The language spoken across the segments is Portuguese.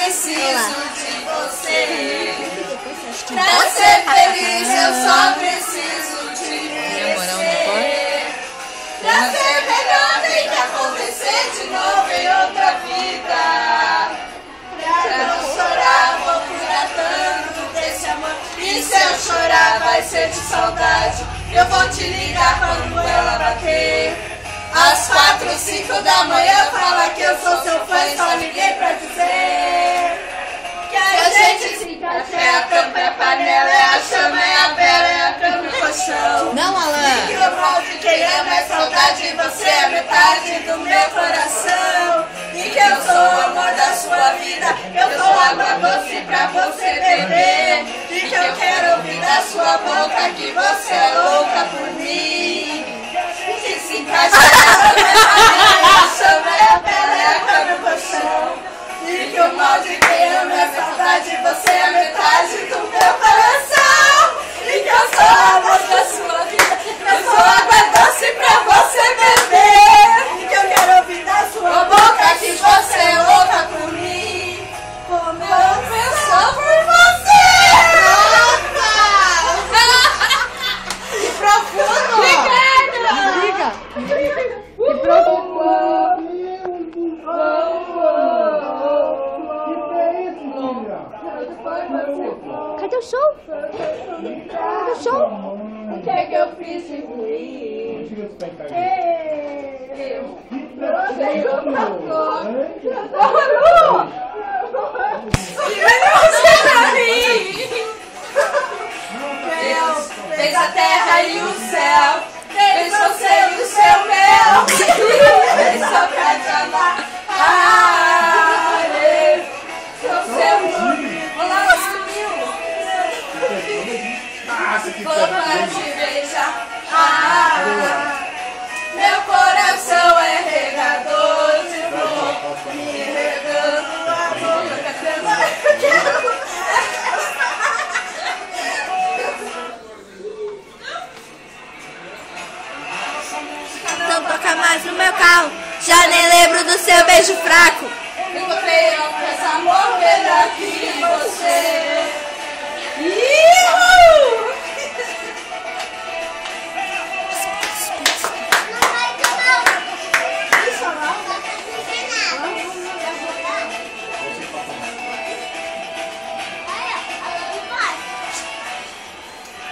preciso de você. Pra ser feliz eu só preciso te conhecer. Pra ser melhor tem que acontecer de novo em outra vida. Pra não chorar vou cuidar tanto desse amor. E se eu chorar vai ser de saudade. Eu vou te ligar quando ela bater. Às 4, 5 da manhã fala que eu sou seu fã e só liguei pra dizer que a gente se encaixa, é a tampa, é a panela, é a chama, é a vela, é a cama e o colchão. Não, Alan. E que o mal de quem ama é saudade, você é metade do meu coração. E que eu sou o amor da sua vida, eu sou água doce pra você beber. E que eu quero ouvir da sua boca que você é louca por mim. Que se encaixa, é a chama, é a vela, é a cama e o colchão. E que o mal de quem ama é saudade, você é metade do meu coração. E que eu sou a amor da sua vida, eu sou água doce pra você beber. E que eu quero ouvir da sua boca que você é louca por mim. Como eu penso por você. Que profundo! Obrigada! Que profundo! Cadê o show? Cadê o show? O que é que eu fiz de ruim? Eu sei o pastor. Você pra mim. Deus fez a terra e o céu. Fez você e o seu mel. Fez só pra te amar. Sou seu nome. Olá, sumiu. Vou pra te beijar. Meu coração é regador de flor, me regando a boca. Não toca mais no meu carro. Já nem lembro do seu beijo fraco. Encontrei outras amor melhor que você.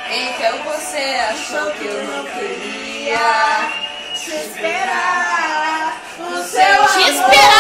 Então você achou que eu não queria te esperar. O seu Te amor esperar.